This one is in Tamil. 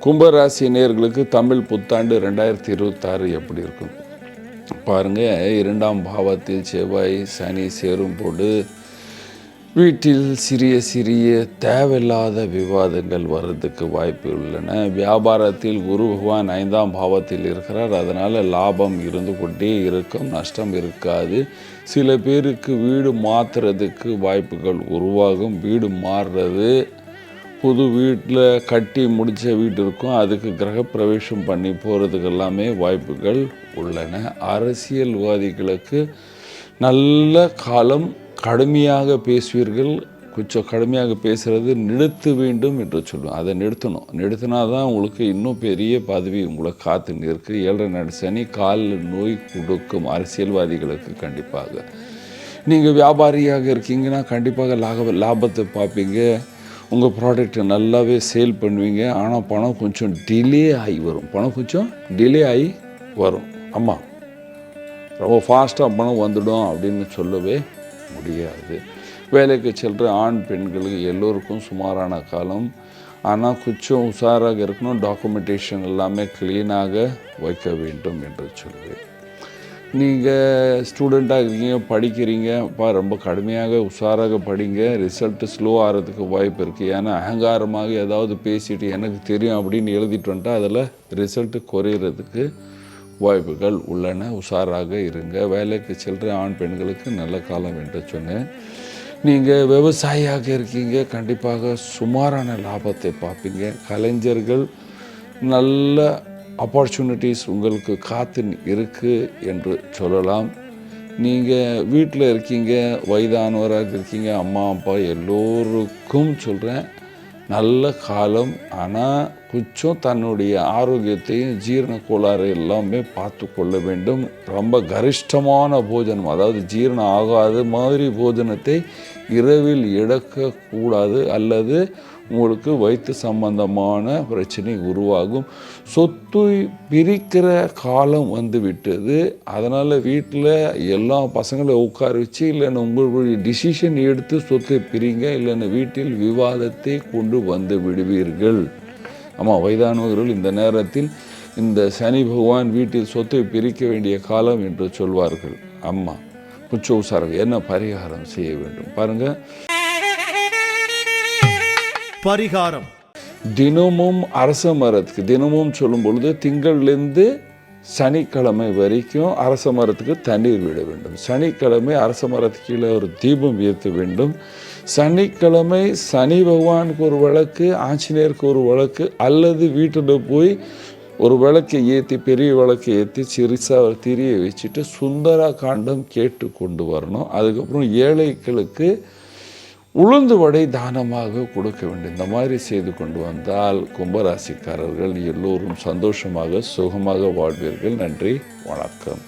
கும்பராசி நேயர்களுக்கு தமிழ் புத்தாண்டு 2026 எப்படி இருக்கும் பாருங்கள். 2ஆம் பாவத்தில் செவ்வாய் சனி சேரும் போது வீட்டில் சிறிய சிறிய தேவையில்லாத விவாதங்கள் வர்றதுக்கு வாய்ப்பு உள்ளன. வியாபாரத்தில் குரு பகவான் 5ஆம் பாவத்தில் இருக்கிறார். அதனால் லாபம் இருந்து கொண்டே இருக்கும், நஷ்டம் இருக்காது. சில பேருக்கு வீடு மாற்றுறதுக்கு வாய்ப்புகள் உருவாகும். வீடு மாறுறது, புது வீட்டில் கட்டி முடித்த வீடு இருக்கும், அதுக்கு கிரகப்பிரவேசம் பண்ணி போகிறதுக்கு எல்லாமே வாய்ப்புகள் உள்ளன. அரசியல்வாதிகளுக்கு நல்ல காலம். கடுமையாக பேசுவீர்கள், கொஞ்சம் கடுமையாக பேசுகிறது நிறுத்த வேண்டும் என்று சொல்லுவோம். அதை நிறுத்தினா தான் உங்களுக்கு இன்னும் பெரிய பதவி உங்களை காத்து நிற்கு. 7 நாள் சனி கால் நோய் கொடுக்கும் அரசியல்வாதிகளுக்கு. கண்டிப்பாக நீங்கள் வியாபாரியாக இருக்கீங்கன்னா கண்டிப்பாக லாபத்தை பார்ப்பீங்க. உங்கள் ப்ராடக்டை நல்லாவே சேல் பண்ணுவீங்க. ஆனால் பணம் கொஞ்சம் டிலே ஆகி வரும். ஆமாம், ரொம்ப ஃபாஸ்ட்டாக பணம் வந்துடும் அப்படின்னு சொல்லவே முடியாது. வேலைக்கு செல்கிற ஆண் பெண்களுக்கு எல்லோருக்கும் சுமாரான காலம். ஆனால் கொஞ்சம் உஷாராக இருக்கணும். டாக்குமெண்டேஷன் எல்லாமே க்ளீனாக வைக்க வேண்டும் என்று சொல்லுவேன். நீங்கள் ஸ்டூடெண்ட்டாக இருக்கீங்க, படிக்கிறீங்க, ரொம்ப கடுமையாக உஷாராக படிங்க. ரிசல்ட்டு ஸ்லோ ஆகிறதுக்கு வாய்ப்பு இருக்குது. ஏன்னா அகங்காரமாக ஏதாவது பேசிட்டு எனக்கு தெரியும் அப்படின்னு எழுதிட்டு வந்துட்டால் அதில் ரிசல்ட்டு குறையிறதுக்கு வாய்ப்புகள் உள்ளன. உஷாராக இருங்க. வேலைக்கு செல்கிற ஆண் பெண்களுக்கு நல்ல காலம் என்று சொன்னேன். நீங்கள் விவசாயியாக இருக்கீங்க, கண்டிப்பாக சுமாரான லாபத்தை பார்ப்பீங்க. கலைஞர்கள் நல்ல ஆப்பர்ச்சுனிட்டிஸ் உங்களுக்கு காத்து இருக்குது என்று சொல்லலாம். நீங்கள் வீட்டில் இருக்கீங்க, வயதானவராக இருக்கீங்க, அம்மா அப்பா எல்லோருக்கும் சொல்கிறேன் நல்ல காலம். ஆனால் கொஞ்சம் தன்னுடைய ஆரோக்கியத்தையும் ஜீரண கோளாறு எல்லாமே பார்த்து கொள்ள வேண்டும். ரொம்ப கரிஷ்டமான போஜனம், அதாவது ஜீரணம் ஆகாத மாதிரி போஜனத்தை இரவில் எடுக்கக்கூடாது, அல்லது உங்களுக்கு வயிற்று சம்பந்தமான பிரச்சனை உருவாகும். சொத்து பிரிக்கிற காலம் வந்து விட்டது. அதனால் வீட்டில் எல்லா பசங்களை உட்கார வச்சு, இல்லைன்னா உங்களுடைய டிசிஷன் எடுத்து சொத்தை பிரிங்க, இல்லைன்னா வீட்டில் விவாதத்தை கொண்டு வந்து விடுவீர்கள். ஆமாம், வயதானவர்கள் இந்த நேரத்தில் இந்த சனி பகவான் வீட்டில் சொத்தை பிரிக்க வேண்டிய காலம் என்று சொல்வார்கள். ஆமாம், கொஞ்சம் உஷாராக என்ன பரிகாரம் செய்ய வேண்டும் பாருங்கள். பரிகாரம்: தினமும் அரச மரத்துக்கு, தினமும் சொல்லும் பொழுது திங்கள்லேருந்து சனிக்கிழமை வரைக்கும் அரச மரத்துக்கு தண்ணீர் விட வேண்டும். சனிக்கிழமை அரச மரத்துக்கு கீழே ஒரு தீபம் ஏற்ற வேண்டும். சனிக்கிழமை சனி பகவானுக்கு ஒரு விளக்கு, ஆஞ்சநேயருக்கு ஒரு விளக்கு, அல்லது வீட்டில் போய் ஒரு விளக்கை ஏற்றி, பெரிய விளக்கை ஏற்றி சிறுசாக திரிய வச்சுட்டு சுந்தர காண்டம் கேட்டு கொண்டு வரணும். அதுக்கப்புறம் ஏழைகளுக்கு உளுந்து வடை தானமாக கொடுக்க வேண்டும். இந்த மாதிரி செய்து கொண்டு வந்தால் கும்பராசிக்காரர்கள் எல்லோரும் சந்தோஷமாக சுகமாக வாழ்வீர்கள். நன்றி, வணக்கம்.